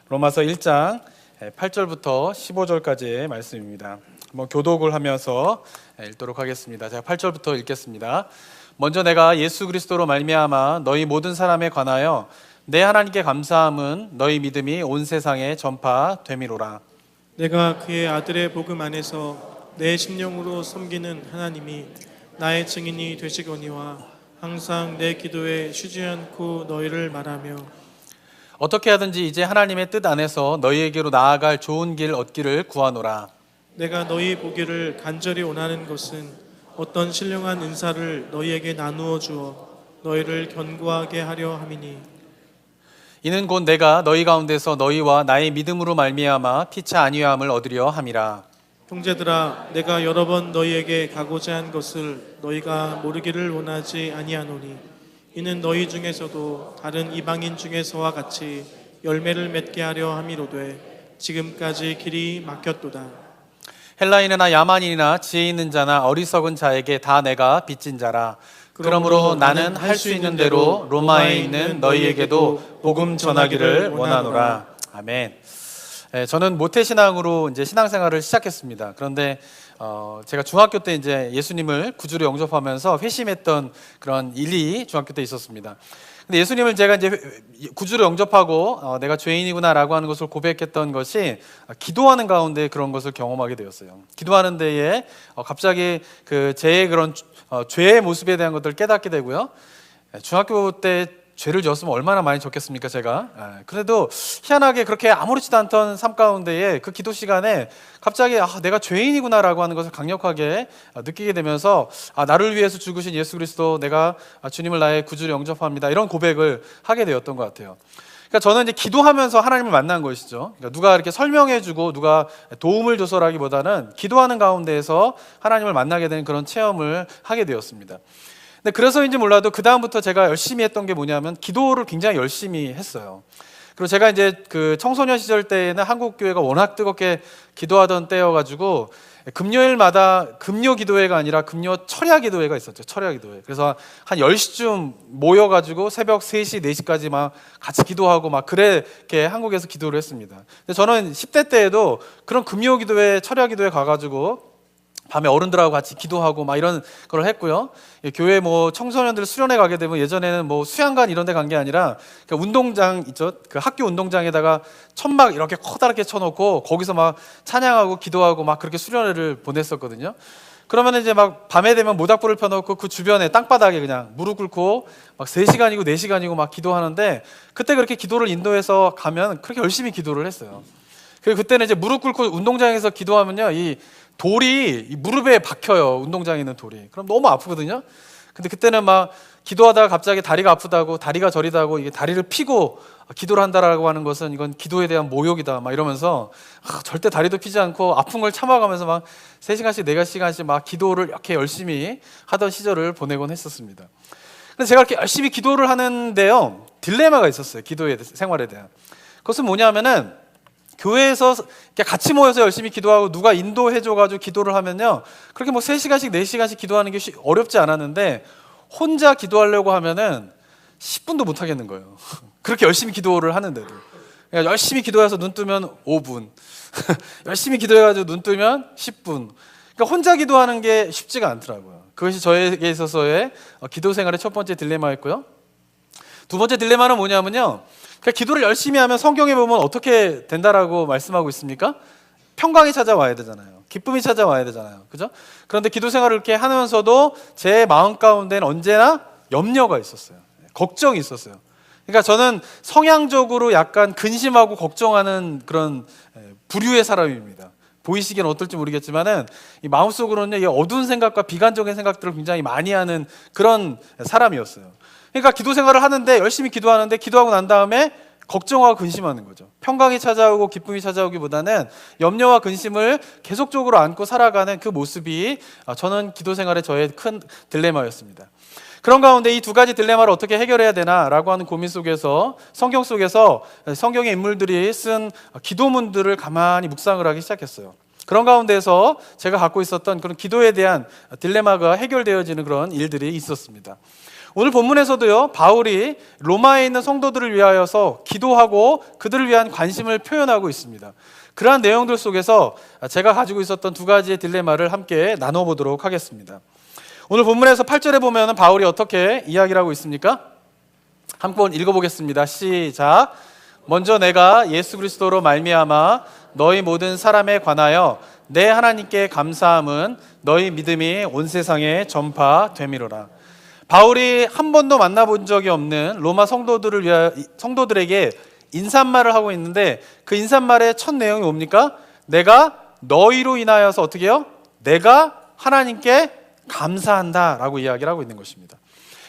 로마서 1장 8절부터 15절까지의 말씀입니다. 한번 교독을 하면서 읽도록 하겠습니다. 제가 8절부터 읽겠습니다. 먼저 내가 예수 그리스도로 말미암아 너희 모든 사람에 관하여 내 하나님께 감사함은 너희 믿음이 온 세상에 전파됨이로라. 내가 그의 아들의 복음 안에서 내 심령으로 섬기는 하나님이 나의 증인이 되시거니와 항상 내 기도에 쉬지 않고 너희를 말하며 어떻게 하든지 이제 하나님의 뜻 안에서 너희에게로 나아갈 좋은 길 얻기를 구하노라. 내가 너희 보기를 간절히 원하는 것은 어떤 신령한 은사를 너희에게 나누어 주어 너희를 견고하게 하려 함이니 이는 곧 내가 너희 가운데서 너희와 나의 믿음으로 말미암아 피차 아니함을 얻으려 함이라. 형제들아 내가 여러 번 너희에게 가고자 한 것을 너희가 모르기를 원하지 아니하노니 이는 너희 중에서도 다른 이방인 중에서와 같이 열매를 맺게 하려 함이로되 지금까지 길이 막혔도다. 헬라인이나 야만인이나 지혜 있는 자나 어리석은 자에게 다 내가 빚진 자라. 그러므로 나는 할 수 있는 대로 로마에 있는 너희에게도 복음 전하기를 원하노라. 아멘. 저는 모태신앙으로 이제 신앙생활을 시작했습니다. 그런데 제가 중학교 때 이제 예수님을 구주로 영접하면서 회심했던 그런 일이 중학교 때 있었습니다. 근데 예수님을 제가 이제 구주로 영접하고 내가 죄인이구나라고 하는 것을 고백했던 것이 기도하는 가운데 그런 것을 경험하게 되었어요. 기도하는 데에 갑자기 그 제 그런 죄의 모습에 대한 것들을 깨닫게 되고요. 중학교 때 죄를 지었으면 얼마나 많이 졌겠습니까, 제가. 그래도 희한하게 그렇게 아무렇지도 않던 삶 가운데에 그 기도 시간에 갑자기 내가 죄인이구나라고 하는 것을 강력하게 느끼게 되면서 나를 위해서 죽으신 예수 그리스도, 내가 주님을 나의 구주로 영접합니다, 이런 고백을 하게 되었던 것 같아요. 그러니까 저는 이제 기도하면서 하나님을 만난 것이죠. 그러니까 누가 이렇게 설명해주고 누가 도움을 줘서라기보다는 기도하는 가운데에서 하나님을 만나게 되는 그런 체험을 하게 되었습니다. 근데 그래서인지 몰라도 그 다음부터 제가 열심히 했던 게 뭐냐면 기도를 굉장히 열심히 했어요. 그리고 제가 이제 그 청소년 시절 때에는 한국 교회가 워낙 뜨겁게 기도하던 때여가지고 금요일마다 금요 기도회가 아니라 금요 철야 기도회가 있었죠. 철야 기도회. 그래서 한 10시쯤 모여가지고 새벽 3시, 4시까지 막 같이 기도하고 막 그렇게 한국에서 기도를 했습니다. 근데 저는 10대 때에도 그런 금요 기도회, 철야 기도회 가가지고 밤에 어른들하고 같이 기도하고 막 이런 걸 했고요. 교회 뭐 청소년들 수련회 가게 되면 예전에는 뭐 수양관 이런 데 간 게 아니라 그 운동장 있죠. 그 학교 운동장에다가 천막 이렇게 커다랗게 쳐놓고 거기서 막 찬양하고 기도하고 막 그렇게 수련회를 보냈었거든요. 그러면 이제 막 밤에 되면 모닥불을 펴놓고 그 주변에 땅바닥에 그냥 무릎 꿇고 막 3시간이고 4시간이고 막 기도하는데, 그때 그렇게 기도를 인도해서 가면 그렇게 열심히 기도를 했어요. 그때는 이제 무릎 꿇고 운동장에서 기도하면요, 이 돌이 이 무릎에 박혀요. 운동장에 있는 돌이. 그럼 너무 아프거든요. 근데 그때는 막 기도하다가 갑자기 다리가 아프다고, 다리가 저리다고, 이게 다리를 피고 기도를 한다라고 하는 것은 이건 기도에 대한 모욕이다 막 이러면서 절대 다리도 피지 않고 아픈 걸 참아가면서 막 3시간씩 4시간씩 막 기도를 이렇게 열심히 하던 시절을 보내곤 했었습니다. 근데 제가 이렇게 열심히 기도를 하는데요, 딜레마가 있었어요. 기도의 생활에 대한. 그것은 뭐냐면은 교회에서 같이 모여서 열심히 기도하고 누가 인도해줘가지고 기도를 하면요, 그렇게 뭐 3시간씩 4시간씩 기도하는 게 어렵지 않았는데, 혼자 기도하려고 하면은 10분도 못 하겠는 거예요. 그렇게 열심히 기도를 하는데도. 그러니까 열심히 기도해서 눈 뜨면 5분 열심히 기도해가지고 눈 뜨면 10분. 그러니까 혼자 기도하는 게 쉽지가 않더라고요. 그것이 저에게 있어서의 기도 생활의 첫 번째 딜레마였고요. 두 번째 딜레마는 뭐냐면요, 그러니까 기도를 열심히 하면 성경에 보면 어떻게 된다라고 말씀하고 있습니까? 평강이 찾아와야 되잖아요. 기쁨이 찾아와야 되잖아요. 그죠? 그런데 기도 생활을 이렇게 하면서도 제 마음 가운데는 언제나 염려가 있었어요. 걱정이 있었어요. 그러니까 저는 성향적으로 약간 근심하고 걱정하는 그런 부류의 사람입니다. 보이시기는 어떨지 모르겠지만은 이 마음속으로는 이 어두운 생각과 비관적인 생각들을 굉장히 많이 하는 그런 사람이었어요. 그러니까 기도 생활을 하는데, 열심히 기도하는데, 기도하고 난 다음에 걱정하고 근심하는 거죠. 평강이 찾아오고 기쁨이 찾아오기보다는 염려와 근심을 계속적으로 안고 살아가는 그 모습이 저는 기도 생활의 저의 큰 딜레마였습니다. 그런 가운데 이 두 가지 딜레마를 어떻게 해결해야 되나라고 하는 고민 속에서 성경 속에서 성경의 인물들이 쓴 기도문들을 가만히 묵상을 하기 시작했어요. 그런 가운데서 제가 갖고 있었던 그런 기도에 대한 딜레마가 해결되어지는 그런 일들이 있었습니다. 오늘 본문에서도요, 바울이 로마에 있는 성도들을 위하여서 기도하고 그들을 위한 관심을 표현하고 있습니다. 그러한 내용들 속에서 제가 가지고 있었던 두 가지의 딜레마를 함께 나눠보도록 하겠습니다. 오늘 본문에서 8절에 보면 바울이 어떻게 이야기를 하고 있습니까? 한번 읽어보겠습니다. 시작. 먼저 내가 예수 그리스도로 말미암아 너희 모든 사람에 관하여 내 하나님께 감사함은 너희 믿음이 온 세상에 전파됨이로라. 바울이 한 번도 만나본 적이 없는 로마 성도들에게 인사말을 하고 있는데, 그 인사말의 첫 내용이 뭡니까? 내가 너희로 인하여서 어떻게 해요? 내가 하나님께 감사한다라고 이야기를 하고 있는 것입니다.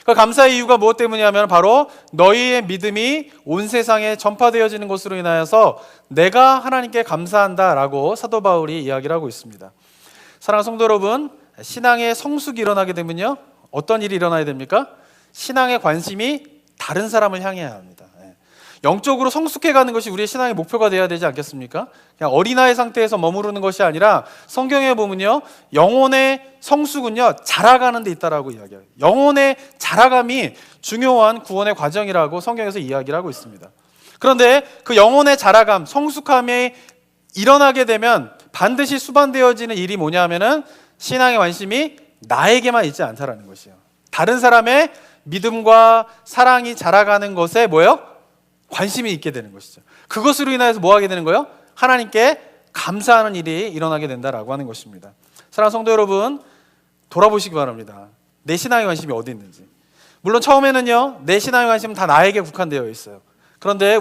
그 감사의 이유가 무엇 때문이냐면 바로 너희의 믿음이 온 세상에 전파되어지는 것으로 인하여서 내가 하나님께 감사한다라고 사도 바울이 이야기를 하고 있습니다. 사랑하는 성도 여러분, 신앙의 성숙이 일어나게 되면요, 어떤 일이 일어나야 됩니까? 신앙의 관심이 다른 사람을 향해야 합니다. 영적으로 성숙해가는 것이 우리의 신앙의 목표가 되어야 되지 않겠습니까? 그냥 어린아이 상태에서 머무르는 것이 아니라 성경에 보면요, 영혼의 성숙은요 자라가는 데 있다라고 이야기해요. 영혼의 자라감이 중요한 구원의 과정이라고 성경에서 이야기를 하고 있습니다. 그런데 그 영혼의 자라감, 성숙함이 일어나게 되면 반드시 수반되어지는 일이 뭐냐면은 신앙의 관심이 나에게만 있지 않다라는 것이에요. 다른 사람의 믿음과 사랑이 자라가는 것에 뭐예요? 관심이 있게 되는 것이죠. 그것으로 인하여서 뭐 하게 되는 거예요? 하나님께 감사하는 일이 일어나게 된다라고 하는 것입니다. 사랑하는 성도 여러분, 돌아보시기 바랍니다. 내 신앙의 관심이 어디 있는지. 물론 처음에는요, 내 신앙의 관심은 다 나에게 국한되어 있어요. 그런데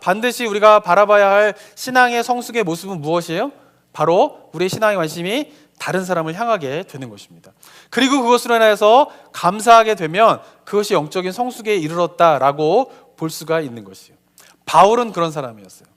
반드시 우리가 바라봐야 할 신앙의 성숙의 모습은 무엇이에요? 바로 우리의 신앙의 관심이 다른 사람을 향하게 되는 것입니다. 그리고 그것으로 인해서 감사하게 되면 그것이 영적인 성숙에 이르렀다라고 볼 수가 있는 것이에요. 바울은 그런 사람이었어요.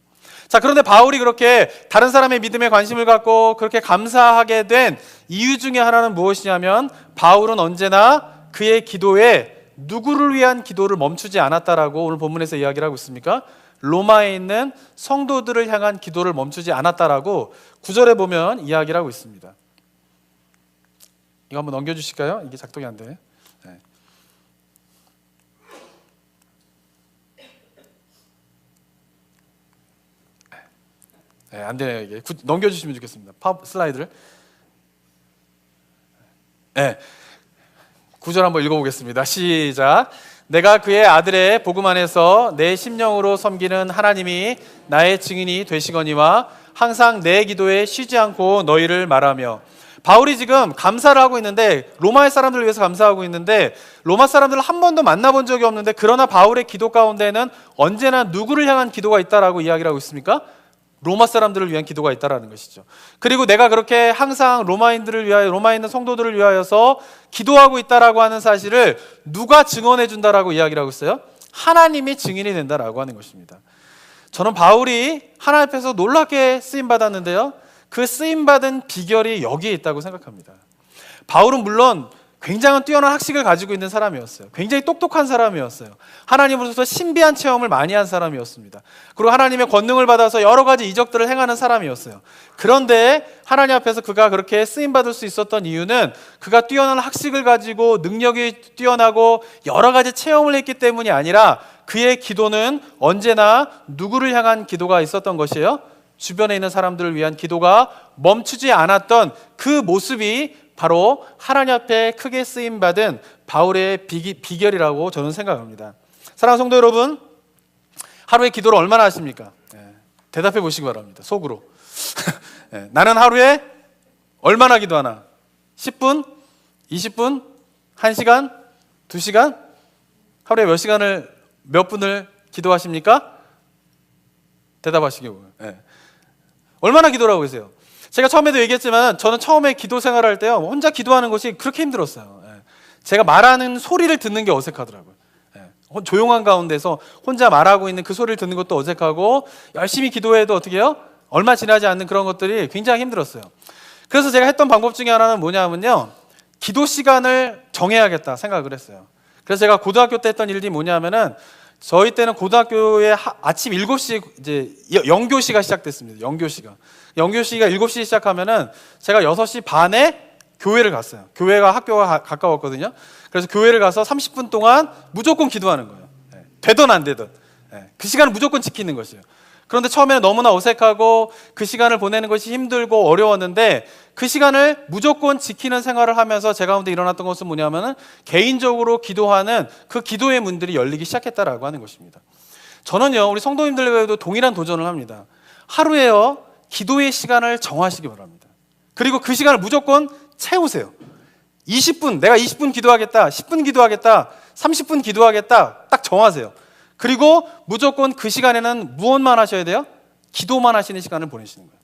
자, 그런데 바울이 그렇게 다른 사람의 믿음에 관심을 갖고 그렇게 감사하게 된 이유 중에 하나는 무엇이냐면, 바울은 언제나 그의 기도에 누구를 위한 기도를 멈추지 않았다라고 오늘 본문에서 이야기를 하고 있습니까? 로마에 있는 성도들을 향한 기도를 멈추지 않았다라고 9절에 보면 이야기를 하고 있습니다. 이거 한번 넘겨주실까요? 이게 작동이 안 되네. 네, 안 되네요. 이게 넘겨주시면 좋겠습니다. 슬라이드를. 네, 9절 한번 읽어보겠습니다. 시작. 내가 그의 아들의 복음 안에서 내 심령으로 섬기는 하나님이 나의 증인이 되시거니와 항상 내 기도에 쉬지 않고 너희를 말하며. 바울이 지금 감사를 하고 있는데, 로마의 사람들을 위해서 감사하고 있는데, 로마 사람들을 한 번도 만나본 적이 없는데, 그러나 바울의 기도 가운데는 언제나 누구를 향한 기도가 있다라고 이야기를 하고 있습니까? 로마 사람들을 위한 기도가 있다라는 것이죠. 그리고 내가 그렇게 항상 로마인들을 위하여, 로마에 있는 성도들을 위하여서 기도하고 있다라고 하는 사실을 누가 증언해 준다라고 이야기를 하고 있어요? 하나님이 증인이 된다라고 하는 것입니다. 저는 바울이 하나님 앞에서 놀랍게 쓰임 받았는데요, 그 쓰임 받은 비결이 여기에 있다고 생각합니다. 바울은 물론 굉장한 뛰어난 학식을 가지고 있는 사람이었어요. 굉장히 똑똑한 사람이었어요. 하나님으로부터 신비한 체험을 많이 한 사람이었습니다. 그리고 하나님의 권능을 받아서 여러 가지 이적들을 행하는 사람이었어요. 그런데 하나님 앞에서 그가 그렇게 쓰임받을 수 있었던 이유는 그가 뛰어난 학식을 가지고 능력이 뛰어나고 여러 가지 체험을 했기 때문이 아니라, 그의 기도는 언제나 누구를 향한 기도가 있었던 것이에요? 주변에 있는 사람들을 위한 기도가 멈추지 않았던 그 모습이 바로 하나님 앞에 크게 쓰임받은 바울의 비결이라고 저는 생각합니다. 사랑하는 성도 여러분, 하루에 기도를 얼마나 하십니까? 대답해 보시기 바랍니다. 속으로. 나는 하루에 얼마나 기도하나? 10분? 20분? 1시간? 2시간? 하루에 몇 분을 기도하십니까? 대답하시기 바랍니다. 얼마나 기도를 하고 계세요? 제가 처음에도 얘기했지만, 저는 처음에 기도 생활할 때요, 혼자 기도하는 것이 그렇게 힘들었어요. 제가 말하는 소리를 듣는 게 어색하더라고요. 조용한 가운데서 혼자 말하고 있는 그 소리를 듣는 것도 어색하고, 열심히 기도해도 어떻게 해요? 얼마 지나지 않는 그런 것들이 굉장히 힘들었어요. 그래서 제가 했던 방법 중에 하나는 뭐냐면요, 기도 시간을 정해야겠다 생각을 했어요. 그래서 제가 고등학교 때 했던 일이 뭐냐면은, 저희 때는 고등학교에 아침 7시 이제 영교시가 시작됐습니다. 영교시가 7시에 시작하면은 제가 6시 반에 교회를 갔어요. 교회가 학교가 가까웠거든요. 그래서 교회를 가서 30분 동안 무조건 기도하는 거예요. 되든 안 되든. 그 시간을 무조건 지키는 것이에요. 그런데 처음에는 너무나 어색하고 그 시간을 보내는 것이 힘들고 어려웠는데 그 시간을 무조건 지키는 생활을 하면서 제 가운데 일어났던 것은 뭐냐면은 개인적으로 기도하는 그 기도의 문들이 열리기 시작했다라고 하는 것입니다. 저는요, 우리 성도님들과도 동일한 도전을 합니다. 하루에요, 기도의 시간을 정하시기 바랍니다. 그리고 그 시간을 무조건 채우세요. 20분, 내가 20분 기도하겠다, 10분 기도하겠다, 30분 기도하겠다, 딱 정하세요. 그리고 무조건 그 시간에는 무엇만 하셔야 돼요? 기도만 하시는 시간을 보내시는 거예요.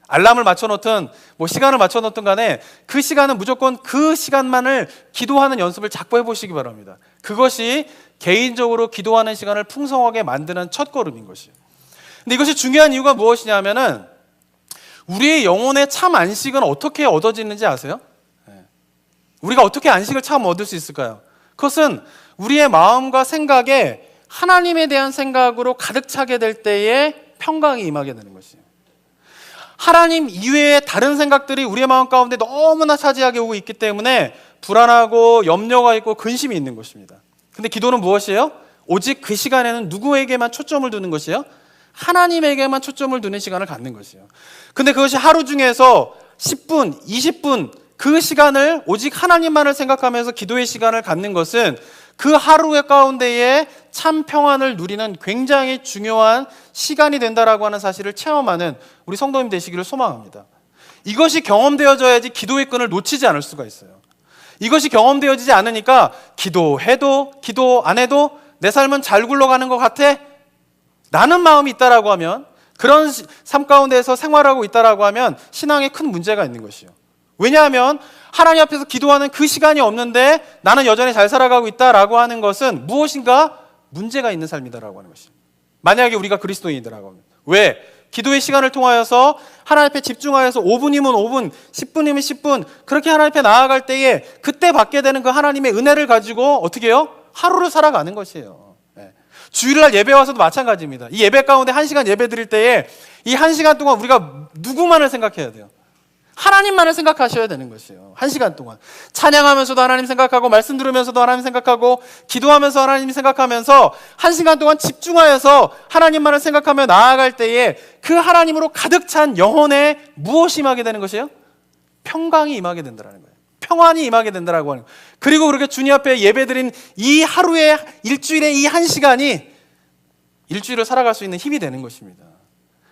알람을 맞춰놓든 시간을 맞춰놓든 간에 그 시간은 무조건 그 시간만을 기도하는 연습을 자꾸 해보시기 바랍니다. 그것이 개인적으로 기도하는 시간을 풍성하게 만드는 첫걸음인 것이에요. 근데 이것이 중요한 이유가 무엇이냐면은 우리의 영혼의 참 안식은 어떻게 얻어지는지 아세요? 우리가 어떻게 안식을 참 얻을 수 있을까요? 그것은 우리의 마음과 생각에 하나님에 대한 생각으로 가득 차게 될 때에 평강이 임하게 되는 것이에요. 하나님 이외의 다른 생각들이 우리의 마음 가운데 너무나 차지하게 오고 있기 때문에 불안하고 염려가 있고 근심이 있는 것입니다. 근데 기도는 무엇이에요? 오직 그 시간에는 누구에게만 초점을 두는 것이에요? 하나님에게만 초점을 두는 시간을 갖는 것이에요. 근데 그것이 하루 중에서 10분, 20분 그 시간을 오직 하나님만을 생각하면서 기도의 시간을 갖는 것은 그 하루의 가운데에 참 평안을 누리는 굉장히 중요한 시간이 된다라고 하는 사실을 체험하는 우리 성도님 되시기를 소망합니다. 이것이 경험되어져야지 기도의 끈을 놓치지 않을 수가 있어요. 이것이 경험되어지지 않으니까 기도해도 기도 안 해도 내 삶은 잘 굴러가는 것 같아 라는 마음이 있다라고 하면, 그런 삶 가운데에서 생활하고 있다라고 하면 신앙에 큰 문제가 있는 것이요. 왜냐하면 하나님 앞에서 기도하는 그 시간이 없는데 나는 여전히 잘 살아가고 있다라고 하는 것은 무엇인가 문제가 있는 삶이다라고 하는 것입니다. 만약에 우리가 그리스도인이라고 하면, 왜? 기도의 시간을 통하여서 하나님 앞에 집중하여서 5분이면 5분, 10분이면 10분 그렇게 하나님 앞에 나아갈 때에 그때 받게 되는 그 하나님의 은혜를 가지고 어떻게 해요? 하루를 살아가는 것이에요. 주일날 예배 와서도 마찬가지입니다. 이 예배 가운데 1시간 예배 드릴 때에 이 1시간 동안 우리가 누구만을 생각해야 돼요? 하나님만을 생각하셔야 되는 것이에요. 1시간 동안 찬양하면서도 하나님 생각하고, 말씀 들으면서도 하나님 생각하고, 기도하면서 하나님 생각하면서 1시간 동안 집중하여서 하나님만을 생각하며 나아갈 때에 그 하나님으로 가득 찬 영혼에 무엇이 임하게 되는 것이에요? 평강이 임하게 된다는 거예요. 평안이 임하게 된다라고 하는 거예요. 그리고 그렇게 주님 앞에 예배드린 이 하루의 일주일의 이 1시간이 일주일을 살아갈 수 있는 힘이 되는 것입니다.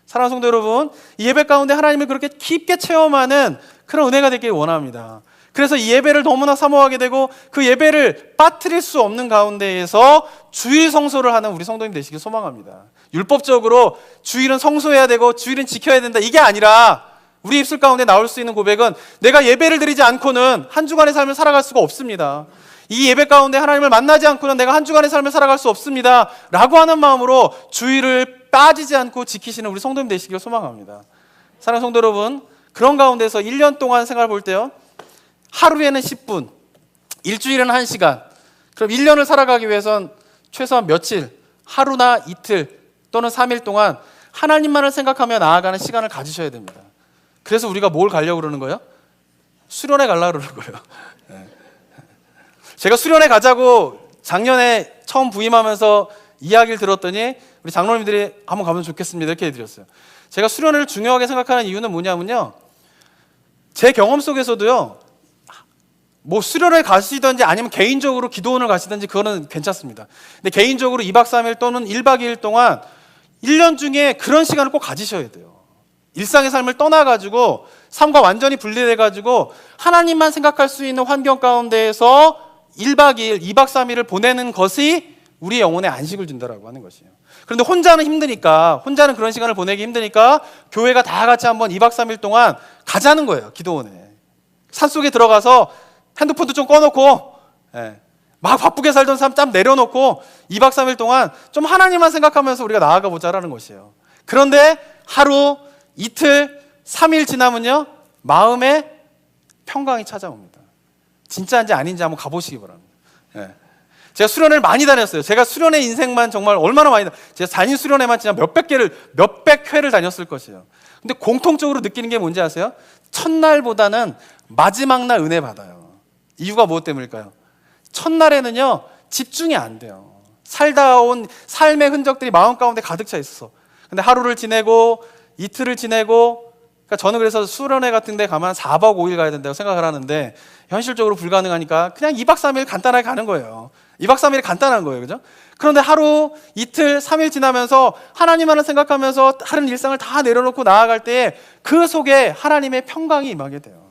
사랑하는 성도 여러분, 이 예배 가운데 하나님을 그렇게 깊게 체험하는 그런 은혜가 되길 원합니다. 그래서 이 예배를 너무나 사모하게 되고 그 예배를 빠뜨릴 수 없는 가운데에서 주일 성소를 하는 우리 성도님 되시길 소망합니다. 율법적으로 주일은 성소해야 되고 주일은 지켜야 된다, 이게 아니라 우리 입술 가운데 나올 수 있는 고백은 내가 예배를 드리지 않고는 한 주간의 삶을 살아갈 수가 없습니다. 이 예배 가운데 하나님을 만나지 않고는 내가 한 주간의 삶을 살아갈 수 없습니다 라고 하는 마음으로 주일을 빠지지 않고 지키시는 우리 성도님 되시길 소망합니다. 사랑하는 성도 여러분, 그런 가운데서 1년 동안 생활 볼 때요, 하루에는 10분, 일주일에는 1시간, 그럼 1년을 살아가기 위해선 최소한 며칠, 하루나 이틀 또는 3일 동안 하나님만을 생각하며 나아가는 시간을 가지셔야 됩니다. 그래서 우리가 뭘 가려고 그러는 거예요? 수련회 가려고 그러는 거예요. 제가 수련회 가자고 작년에 처음 부임하면서 이야기를 들었더니 우리 장로님들이 한번 가면 좋겠습니다 이렇게 해드렸어요. 제가 수련회를 중요하게 생각하는 이유는 뭐냐면요, 제 경험 속에서도요, 수련회 가시든지 아니면 개인적으로 기도원을 가시든지 그거는 괜찮습니다. 근데 개인적으로 2박 3일 또는 1박 2일 동안 1년 중에 그런 시간을 꼭 가지셔야 돼요. 일상의 삶을 떠나가지고 삶과 완전히 분리돼가지고 하나님만 생각할 수 있는 환경 가운데에서 1박 2일, 2박 3일을 보내는 것이 우리의 영혼에 안식을 준다라고 하는 것이에요. 그런데 혼자는 힘드니까, 혼자는 그런 시간을 보내기 힘드니까 교회가 다 같이 한번 2박 3일 동안 가자는 거예요. 기도원에 산속에 들어가서 핸드폰도 좀 꺼놓고, 막 바쁘게 살던 삶 짬 내려놓고 2박 3일 동안 좀 하나님만 생각하면서 우리가 나아가 보자라는 것이에요. 그런데 하루, 이틀, 3일 지나면요, 마음에 평강이 찾아옵니다. 진짜인지 아닌지 한번 가보시기 바랍니다. 제가 수련회를 많이 다녔어요. 제가 수련회 인생만 정말 얼마나 많이 제가 다닌 수련회만 진짜 몇백 회를 다녔을 것이에요. 근데 공통적으로 느끼는 게 뭔지 아세요? 첫날보다는 마지막 날 은혜 받아요. 이유가 무엇 때문일까요? 첫날에는요 집중이 안 돼요. 살다 온 삶의 흔적들이 마음 가운데 가득 차 있어서. 근데 하루를 지내고 이틀을 지내고, 그러니까 저는 그래서 수련회 같은 데 가면 4박 5일 가야 된다고 생각을 하는데 현실적으로 불가능하니까 그냥 2박 3일 간단하게 가는 거예요. 2박 3일이 간단한 거예요. 그죠? 그런데 하루, 이틀, 3일 지나면서 하나님만을 생각하면서 다른 일상을 다 내려놓고 나아갈 때 그 속에 하나님의 평강이 임하게 돼요.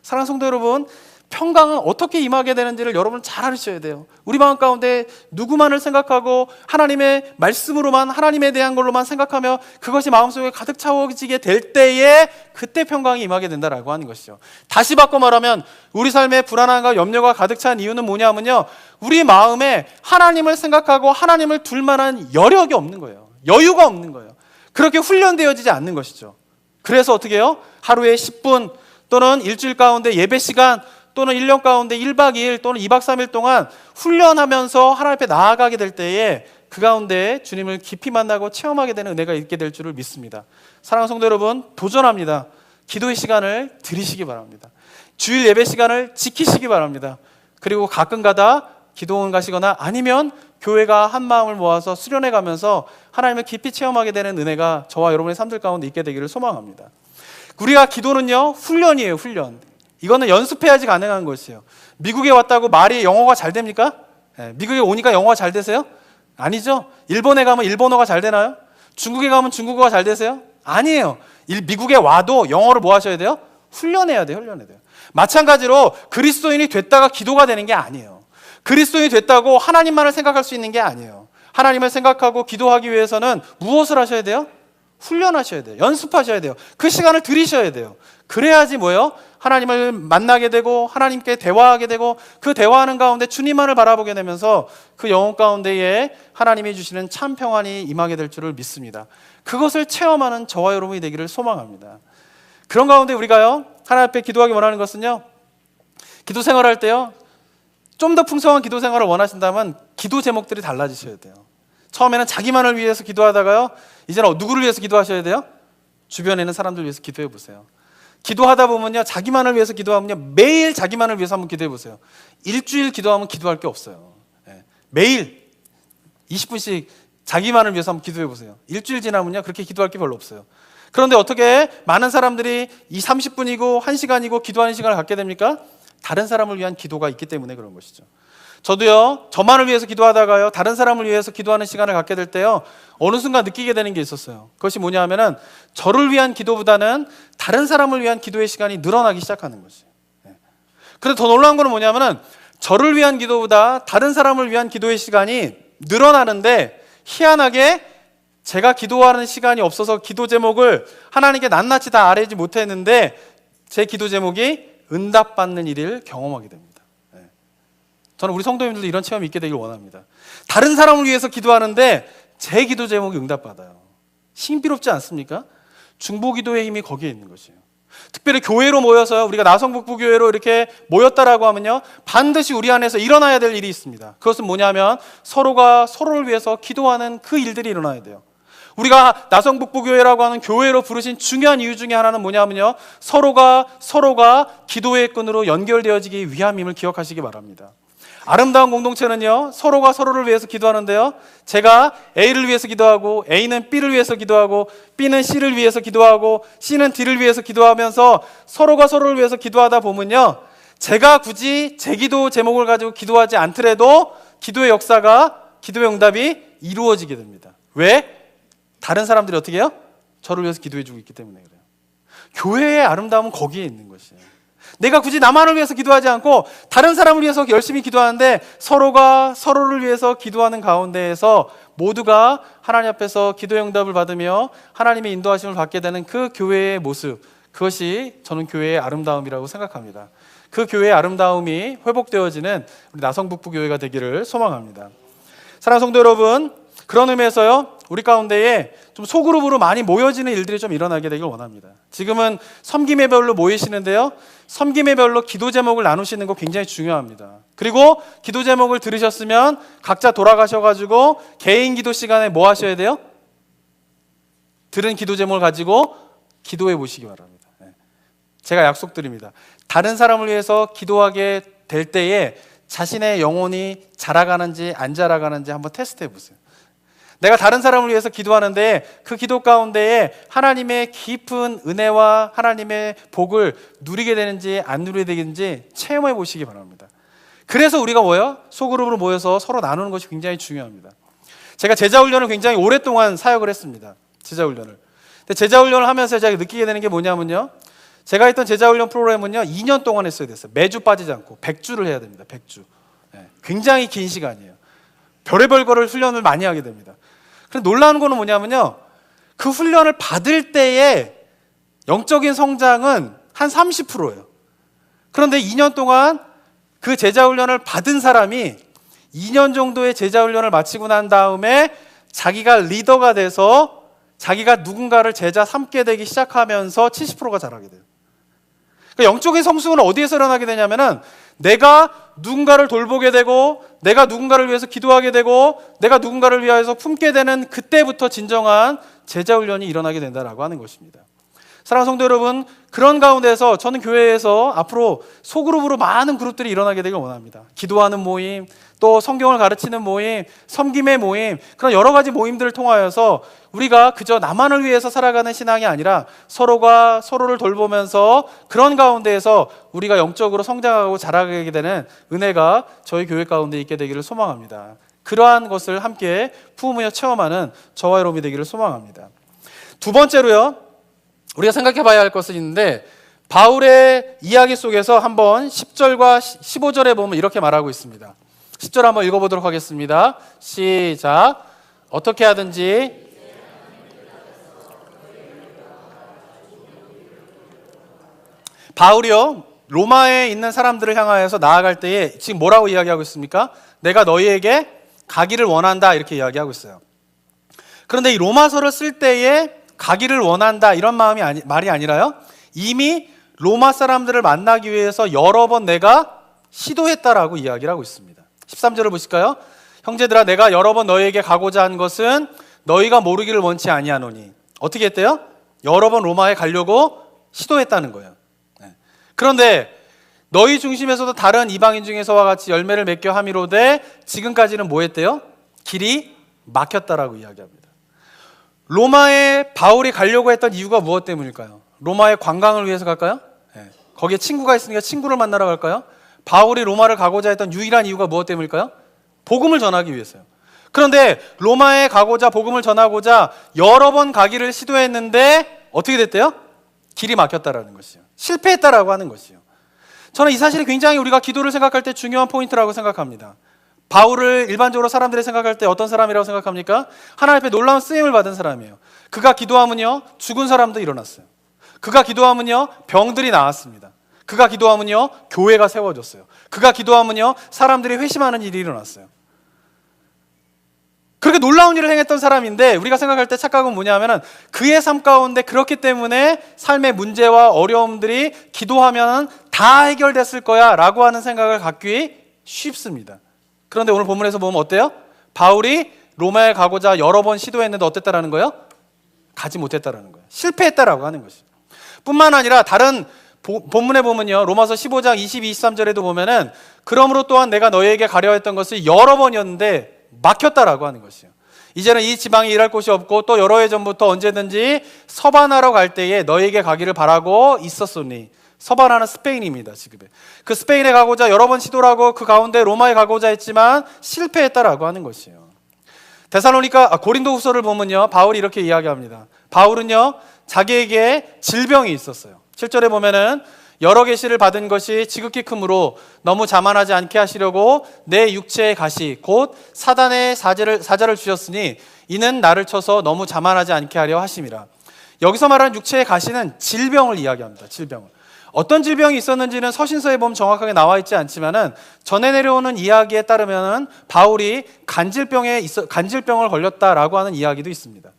사랑하는 성도 여러분, 평강은 어떻게 임하게 되는지를 여러분 잘 알으셔야 돼요. 우리 마음 가운데 누구만을 생각하고 하나님의 말씀으로만, 하나님에 대한 걸로만 생각하며 그것이 마음속에 가득 차오지게 될 때에 그때 평강이 임하게 된다라고 하는 것이죠. 다시 바꿔 말하면 우리 삶에 불안함과 염려가 가득 찬 이유는 뭐냐면요, 우리 마음에 하나님을 생각하고 하나님을 둘 만한 여력이 없는 거예요. 여유가 없는 거예요. 그렇게 훈련되어지지 않는 것이죠. 그래서 어떻게 해요? 하루에 10분 또는 일주일 가운데 예배 시간 또는 1년 가운데 1박 2일 또는 2박 3일 동안 훈련하면서 하나님 앞에 나아가게 될 때에 그 가운데 주님을 깊이 만나고 체험하게 되는 은혜가 있게 될 줄을 믿습니다. 사랑하는 성도 여러분, 도전합니다. 기도의 시간을 드리시기 바랍니다. 주일 예배 시간을 지키시기 바랍니다. 그리고 가끔가다 기도원 가시거나 아니면 교회가 한 마음을 모아서 수련회 가면서 하나님을 깊이 체험하게 되는 은혜가 저와 여러분의 삶들 가운데 있게 되기를 소망합니다. 우리가 기도는요 훈련이에요. 훈련. 이거는 연습해야지 가능한 것이에요. 미국에 왔다고 말이 영어가 잘 됩니까? 미국에 오니까 영어가 잘 되세요? 아니죠. 일본에 가면 일본어가 잘 되나요? 중국에 가면 중국어가 잘 되세요? 아니에요. 미국에 와도 영어를 뭐 하셔야 돼요? 훈련해야 돼요. 훈련해야 돼요. 마찬가지로 그리스도인이 됐다가 기도가 되는 게 아니에요. 그리스도인이 됐다고 하나님만을 생각할 수 있는 게 아니에요. 하나님을 생각하고 기도하기 위해서는 무엇을 하셔야 돼요? 훈련하셔야 돼요. 연습하셔야 돼요. 그 시간을 들이셔야 돼요. 그래야지 뭐예요? 하나님을 만나게 되고 하나님께 대화하게 되고 그 대화하는 가운데 주님만을 바라보게 되면서 그 영혼 가운데에 하나님이 주시는 참 평안이 임하게 될 줄을 믿습니다. 그것을 체험하는 저와 여러분이 되기를 소망합니다. 그런 가운데 우리가요 하나님 앞에 기도하기 원하는 것은요, 기도 생활할 때요 좀 더 풍성한 기도 생활을 원하신다면 기도 제목들이 달라지셔야 돼요. 처음에는 자기만을 위해서 기도하다가요 이제는 누구를 위해서 기도하셔야 돼요? 주변에 있는 사람들 위해서 기도해 보세요. 기도하다 보면요 자기만을 위해서 기도하면요 매일 자기만을 위해서 한번 기도해 보세요. 일주일 기도하면 기도할 게 없어요. 매일 20분씩 자기만을 위해서 한번 기도해 보세요. 일주일 지나면요 그렇게 기도할 게 별로 없어요. 그런데 어떻게 많은 사람들이 30분이고 1시간이고 기도하는 시간을 갖게 됩니까? 다른 사람을 위한 기도가 있기 때문에 그런 것이죠. 저도요 저만을 위해서 기도하다가요 다른 사람을 위해서 기도하는 시간을 갖게 될 때요 어느 순간 느끼게 되는 게 있었어요. 그것이 뭐냐 하면은 저를 위한 기도보다는 다른 사람을 위한 기도의 시간이 늘어나기 시작하는 거지. 그런데 더 놀라운 거는 뭐냐면은 저를 위한 기도보다 다른 사람을 위한 기도의 시간이 늘어나는데 희한하게 제가 기도하는 시간이 없어서 기도 제목을 하나님께 낱낱이 다 아뢰지 못했는데 제 기도 제목이 응답받는 일을 경험하게 됩니다. 저는 우리 성도님들도 이런 체험이 있게 되길 원합니다. 다른 사람을 위해서 기도하는데 제 기도 제목이 응답받아요. 신비롭지 않습니까? 중보기도의 힘이 거기에 있는 것이에요. 특별히 교회로 모여서요 우리가 나성북부교회로 이렇게 모였다라고 하면요 반드시 우리 안에서 일어나야 될 일이 있습니다. 그것은 뭐냐면 서로가 서로를 위해서 기도하는 그 일들이 일어나야 돼요. 우리가 나성북부교회라고 하는 교회로 부르신 중요한 이유 중에 하나는 뭐냐면요 서로가 기도의 끈으로 연결되어지기 위함임을 기억하시기 바랍니다. 아름다운 공동체는요 서로가 서로를 위해서 기도하는데요 제가 A를 위해서 기도하고 A는 B를 위해서 기도하고 B는 C를 위해서 기도하고 C는 D를 위해서 기도하면서 서로가 서로를 위해서 기도하다 보면요 제가 굳이 제 기도 제목을 가지고 기도하지 않더라도 기도의 역사가, 기도의 응답이 이루어지게 됩니다. 왜? 다른 사람들이 어떻게 해요? 저를 위해서 기도해 주고 있기 때문에 그래요. 교회의 아름다움은 거기에 있는 것이에요. 내가 굳이 나만을 위해서 기도하지 않고 다른 사람을 위해서 열심히 기도하는데 서로가 서로를 위해서 기도하는 가운데에서 모두가 하나님 앞에서 기도의 응답을 받으며 하나님의 인도하심을 받게 되는 그 교회의 모습, 그것이 저는 교회의 아름다움이라고 생각합니다. 그 교회의 아름다움이 회복되어지는 우리 나성북부교회가 되기를 소망합니다. 사랑하는 성도 여러분, 그런 의미에서요 우리 가운데에 좀 소그룹으로 많이 모여지는 일들이 좀 일어나게 되길 원합니다. 지금은 섬김의별로 모이시는데요 섬김의별로 기도 제목을 나누시는 거 굉장히 중요합니다. 그리고 기도 제목을 들으셨으면 각자 돌아가셔가지고 개인 기도 시간에 뭐 하셔야 돼요? 들은 기도 제목을 가지고 기도해 보시기 바랍니다. 제가 약속드립니다. 다른 사람을 위해서 기도하게 될 때에 자신의 영혼이 자라가는지 안 자라가는지 한번 테스트해 보세요. 내가 다른 사람을 위해서 기도하는데 그 기도 가운데에 하나님의 깊은 은혜와 하나님의 복을 누리게 되는지 안 누리게 되는지 체험해 보시기 바랍니다. 그래서 우리가 뭐예요? 소그룹으로 모여서 서로 나누는 것이 굉장히 중요합니다. 제가 제자훈련을 굉장히 오랫동안 사역을 했습니다. 제자훈련을. 근데 제자훈련을 하면서 제가 느끼게 되는 게 뭐냐면요, 제가 했던 제자훈련 프로그램은요 2년 동안 했어야 됐어요. 매주 빠지지 않고 100주를 해야 됩니다. 100주. 굉장히 긴 시간이에요. 별의별 거를 훈련을 많이 하게 됩니다. 그런데 놀라운 거는 뭐냐면요, 그 훈련을 받을 때의 영적인 성장은 한 30%예요. 그런데 2년 동안 그 제자훈련을 받은 사람이 2년 정도의 제자훈련을 마치고 난 다음에 자기가 리더가 돼서 자기가 누군가를 제자 삼게 되기 시작하면서 70%가 자라게 돼요. 그러니까 영적인 성숙은 어디에서 일어나게 되냐면은 내가 누군가를 돌보게 되고 내가 누군가를 위해서 기도하게 되고 내가 누군가를 위해서 품게 되는 그때부터 진정한 제자훈련이 일어나게 된다라고 하는 것입니다. 사랑하는 성도 여러분, 그런 가운데서 저는 교회에서 앞으로 소그룹으로 많은 그룹들이 일어나게 되길 원합니다. 기도하는 모임, 또 성경을 가르치는 모임, 섬김의 모임, 그런 여러 가지 모임들을 통하여서 우리가 그저 나만을 위해서 살아가는 신앙이 아니라 서로가 서로를 돌보면서 그런 가운데에서 우리가 영적으로 성장하고 자라게 되는 은혜가 저희 교회 가운데 있게 되기를 소망합니다. 그러한 것을 함께 품으며 체험하는 저와 여러분이 되기를 소망합니다. 두 번째로요, 우리가 생각해 봐야 할 것은 있는데, 바울의 이야기 속에서 한번 10절과 15절에 보면 이렇게 말하고 있습니다. 10절 한번 읽어보도록 하겠습니다. 시작. 어떻게 하든지 바울이요 로마에 있는 사람들을 향하여서 나아갈 때에 지금 뭐라고 이야기하고 있습니까? 내가 너희에게 가기를 원한다, 이렇게 이야기하고 있어요. 그런데 이 로마서를 쓸 때에 가기를 원한다 이런 말이 아니라요, 이미 로마 사람들을 만나기 위해서 여러 번 내가 시도했다라고 이야기를 하고 있습니다. 13절을 보실까요? 형제들아, 내가 여러 번 너희에게 가고자 한 것은 너희가 모르기를 원치 아니하노니. 어떻게 했대요? 여러 번 로마에 가려고 시도했다는 거예요. 그런데 너희 중심에서도 다른 이방인 중에서와 같이 열매를 맺게 함이로되 지금까지는 뭐 했대요? 길이 막혔다라고 이야기합니다. 로마에 바울이 가려고 했던 이유가 무엇 때문일까요? 로마의 관광을 위해서 갈까요? 거기에 친구가 있으니까 친구를 만나러 갈까요? 바울이 로마를 가고자 했던 유일한 이유가 무엇 때문일까요? 복음을 전하기 위해서요. 그런데 로마에 가고자 복음을 전하고자 여러 번 가기를 시도했는데 어떻게 됐대요? 길이 막혔다라는 것이요. 실패했다라고 하는 것이요. 저는 이 사실이 굉장히 우리가 기도를 생각할 때 중요한 포인트라고 생각합니다. 바울을 일반적으로 사람들이 생각할 때 어떤 사람이라고 생각합니까? 하나님 앞에 놀라운 쓰임을 받은 사람이에요. 그가 기도하면요 죽은 사람도 일어났어요. 그가 기도하면요 병들이 나았습니다. 그가 기도하면요 교회가 세워졌어요. 그가 기도하면요 사람들이 회심하는 일이 일어났어요. 그렇게 놀라운 일을 행했던 사람인데 우리가 생각할 때 착각은 뭐냐면은 그의 삶 가운데 그렇기 때문에 삶의 문제와 어려움들이 기도하면 다 해결됐을 거야 라고 하는 생각을 갖기 쉽습니다. 그런데 오늘 본문에서 보면 어때요? 바울이 로마에 가고자 여러 번 시도했는데 어땠다라는 거예요? 가지 못했다라는 거예요. 실패했다라고 하는 것이죠. 뿐만 아니라 다른 본문에 보면요 로마서 15장 22, 23절에도 보면은 그러므로 또한 내가 너희에게 가려 했던 것이 여러 번이었는데 막혔다라고 하는 것이요. 이제는 이 지방에 일할 곳이 없고 또 여러 해 전부터 언제든지 서바나로 갈 때에 너희에게 가기를 바라고 있었으니. 서바나는 스페인입니다. 지금 그 스페인에 가고자 여러 번 시도를 하고 그 가운데 로마에 가고자 했지만 실패했다라고 하는 것이에요. 고린도후서를 보면요 바울이 이렇게 이야기합니다. 바울은요 자기에게 질병이 있었어요. 7절에 보면은 여러 계시를 받은 것이 지극히 크므로 너무 자만하지 않게 하시려고 내 육체의 가시 곧 사단의 사자를 주셨으니 이는 나를 쳐서 너무 자만하지 않게 하려 하심이라. 여기서 말하는 육체의 가시는 질병을 이야기합니다. 질병을. 어떤 질병이 있었는지는 서신서에 보면 정확하게 나와 있지 않지만은 전해 내려오는 이야기에 따르면은 바울이 간질병을 걸렸다라고 하는 이야기도 있습니다.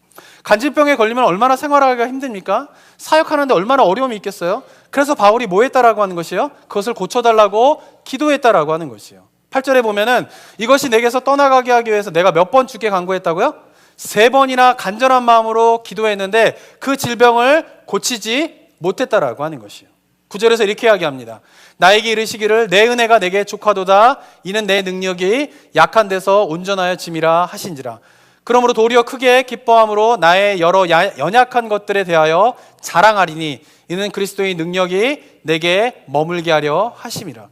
간질병에 걸리면 얼마나 생활하기가 힘듭니까? 사역하는데 얼마나 어려움이 있겠어요? 그래서 바울이 뭐 했다라고 하는 것이요? 그것을 고쳐달라고 기도했다라고 하는 것이요. 8절에 보면은 이것이 내게서 떠나가게 하기 위해서 내가 몇 번 주께 간구했다고요? 3번이나 간절한 마음으로 기도했는데 그 질병을 고치지 못했다라고 하는 것이요. 9절에서 이렇게 이야기합니다. 나에게 이르시기를 내 은혜가 내게 족하도다. 이는 내 능력이 약한 데서 온전하여 짐이라 하신지라. 그러므로 도리어 크게 기뻐함으로 나의 여러 연약한 것들에 대하여 자랑하리니 이는 그리스도의 능력이 내게 머물게 하려 하심이라.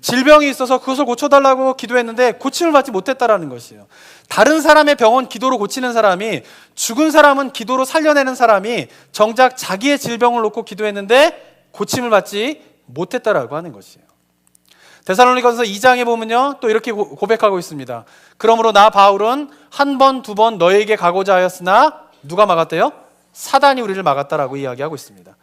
질병이 있어서 그것을 고쳐달라고 기도했는데 고침을 받지 못했다라는 것이에요. 다른 사람의 병은 기도로 고치는 사람이, 죽은 사람은 기도로 살려내는 사람이 정작 자기의 질병을 놓고 기도했는데 고침을 받지 못했다라고 하는 것이에요. 데살로니가서 2장에 보면요, 또 이렇게 고백하고 있습니다. 그러므로 나 바울은 한 번, 두 번 너에게 가고자 하였으나 누가 막았대요? 사단이 우리를 막았다라고 이야기하고 있습니다.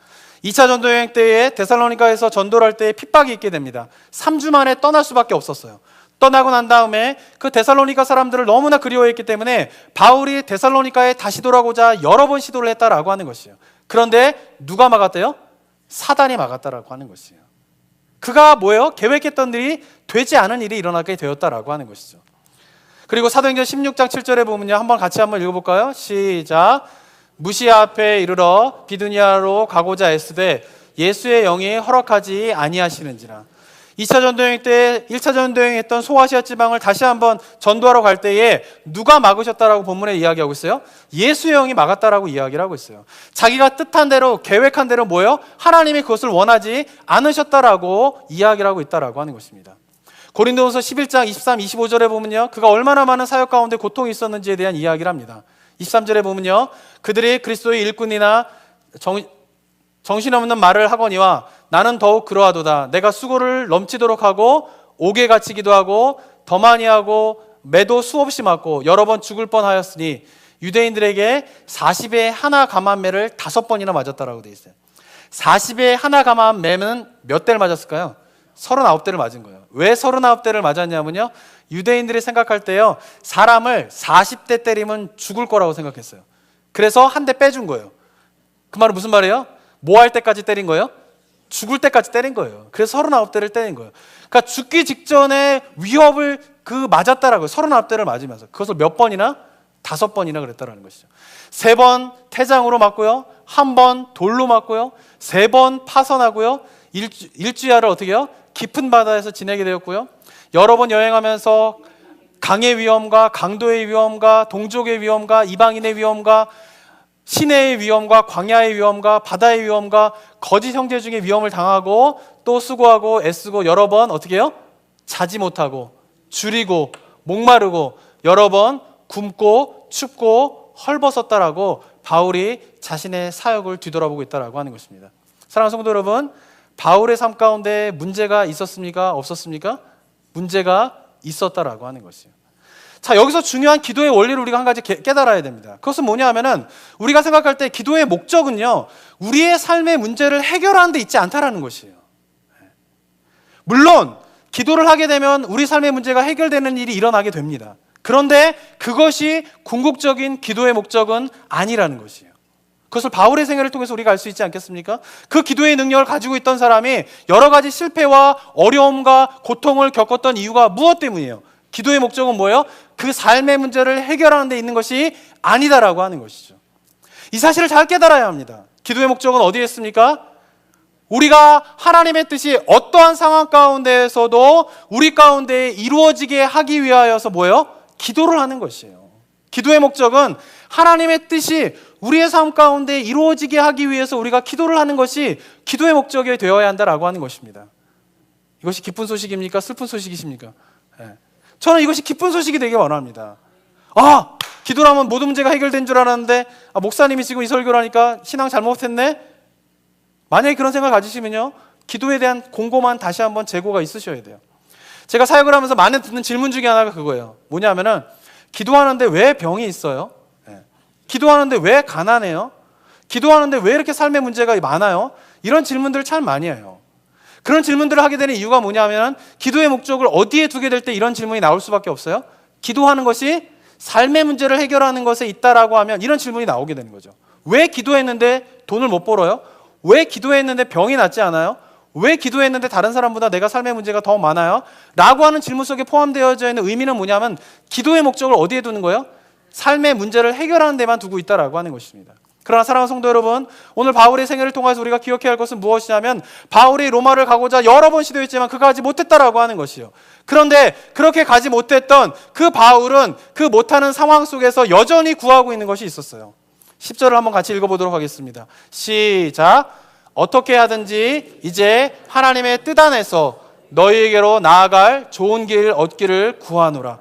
2차 전도여행 때에 데살로니가에서 전도를 할 때 핍박이 있게 됩니다. 3주 만에 떠날 수밖에 없었어요. 떠나고 난 다음에 그 데살로니가 사람들을 너무나 그리워했기 때문에 바울이 데살로니가에 다시 돌아오고자 여러 번 시도를 했다라고 하는 것이에요. 그런데 누가 막았대요? 사단이 막았다라고 하는 것이에요. 그가 뭐예요? 계획했던 일이 되지 않은 일이 일어나게 되었다라고 하는 것이죠. 그리고 사도행전 16장 7절에 보면요, 한번 같이 한번 읽어볼까요? 시작. 무시아 앞에 이르러 비두니아로 가고자 애쓰되 예수의 영이 허락하지 아니하시는지라. 2차 전도여행 때 1차 전도여행 했던 소아시아 지방을 다시 한번 전도하러 갈 때에 누가 막으셨다라고 본문에 이야기하고 있어요? 예수의 영이 막았다라고 이야기를 하고 있어요. 자기가 뜻한 대로, 계획한 대로 뭐예요? 하나님이 그것을 원하지 않으셨다라고 이야기를 하고 있다라고 하는 것입니다. 고린도후서 11장 23, 25절에 보면요, 그가 얼마나 많은 사역 가운데 고통이 있었는지에 대한 이야기를 합니다. 23절에 보면요, 그들이 그리스도의 일꾼이나 정신없는 말을 하거니와 나는 더욱 그러하도다. 내가 수고를 넘치도록 하고 옥에 갇히기도 하고 더 많이 하고 매도 수없이 맞고 여러 번 죽을 뻔하였으니 유대인들에게 40에 하나 감한 매를 5번이나 맞았다라고 되어 있어요. 40에 하나 감한 매는 몇 대를 맞았을까요? 39대를 맞은 거예요. 왜 39대를 맞았냐면요, 유대인들이 생각할 때요, 사람을 40대 때리면 죽을 거라고 생각했어요. 그래서 한 대 빼준 거예요. 그 말은 무슨 말이에요? 뭐 할 때까지 때린 거예요? 죽을 때까지 때린 거예요. 그래서 39대를 때린 거예요. 그러니까 죽기 직전에 위협을 맞았다라고요. 39대를 맞으면서. 그것을 몇 번이나? 5번이나 그랬다라는 것이죠. 3번 태장으로 맞고요, 1번 돌로 맞고요, 3번 파선하고요, 일주야를 어떻게 해요? 깊은 바다에서 지내게 되었고요, 여러 번 여행하면서 강의 위험과 강도의 위험과 동족의 위험과 이방인의 위험과 시내의 위험과 광야의 위험과 바다의 위험과 거짓 형제 중에 위험을 당하고 또 수고하고 애쓰고 여러 번 어떻게 해요? 자지 못하고 줄이고 목마르고 여러 번 굶고 춥고 헐벗었다라고 바울이 자신의 사역을 뒤돌아보고 있다라고 하는 것입니다. 사랑하는 성도 여러분, 바울의 삶 가운데 문제가 있었습니까? 없었습니까? 문제가 있었다라고 하는 것이에요. 자, 여기서 중요한 기도의 원리를 우리가 한 가지 깨달아야 됩니다. 그것은 뭐냐 하면은, 우리가 생각할 때 기도의 목적은요, 우리의 삶의 문제를 해결하는 데 있지 않다라는 것이에요. 물론 기도를 하게 되면 우리 삶의 문제가 해결되는 일이 일어나게 됩니다. 그런데 그것이 궁극적인 기도의 목적은 아니라는 것이에요. 그것을 바울의 생애를 통해서 우리가 알 수 있지 않겠습니까? 그 기도의 능력을 가지고 있던 사람이 여러 가지 실패와 어려움과 고통을 겪었던 이유가 무엇 때문이에요? 기도의 목적은 뭐예요? 그 삶의 문제를 해결하는 데 있는 것이 아니다라고 하는 것이죠. 이 사실을 잘 깨달아야 합니다. 기도의 목적은 어디에 있습니까? 우리가 하나님의 뜻이 어떠한 상황 가운데에서도 우리 가운데 이루어지게 하기 위하여서 뭐예요? 기도를 하는 것이에요. 기도의 목적은 하나님의 뜻이 우리의 삶 가운데 이루어지게 하기 위해서 우리가 기도를 하는 것이 기도의 목적이 되어야 한다라고 하는 것입니다. 이것이 기쁜 소식입니까? 슬픈 소식이십니까? 저는 이것이 기쁜 소식이 되길 원합니다. 기도를 하면 모든 문제가 해결된 줄 알았는데 목사님이 지금 이 설교를 하니까 신앙 잘못했네? 만약에 그런 생각을 가지시면요, 기도에 대한 곰곰한 다시 한번 재고가 있으셔야 돼요. 제가 사역을 하면서 많이 듣는 질문 중에 하나가 그거예요. 뭐냐 하면은, 기도하는데 왜 병이 있어요? 기도하는데 왜 가난해요? 기도하는데 왜 이렇게 삶의 문제가 많아요? 이런 질문들을 참 많이 해요. 그런 질문들을 하게 되는 이유가 뭐냐면, 기도의 목적을 어디에 두게 될 때 이런 질문이 나올 수밖에 없어요. 기도하는 것이 삶의 문제를 해결하는 것에 있다라고 하면 이런 질문이 나오게 되는 거죠. 왜 기도했는데 돈을 못 벌어요? 왜 기도했는데 병이 낫지 않아요? 왜 기도했는데 다른 사람보다 내가 삶의 문제가 더 많아요? 라고 하는 질문 속에 포함되어져 있는 의미는 뭐냐면, 기도의 목적을 어디에 두는 거예요? 삶의 문제를 해결하는 데만 두고 있다라고 하는 것입니다. 그러나 사랑하는 성도 여러분, 오늘 바울의 생애를 통해서 우리가 기억해야 할 것은 무엇이냐면 바울이 로마를 가고자 여러 번 시도했지만 그가 가지 못했다라고 하는 것이요. 그런데 그렇게 가지 못했던 그 바울은 그 못하는 상황 속에서 여전히 구하고 있는 것이 있었어요. 10절을 한번 같이 읽어보도록 하겠습니다. 시작. 어떻게 하든지 이제 하나님의 뜻 안에서 너희에게로 나아갈 좋은 길 얻기를 구하노라.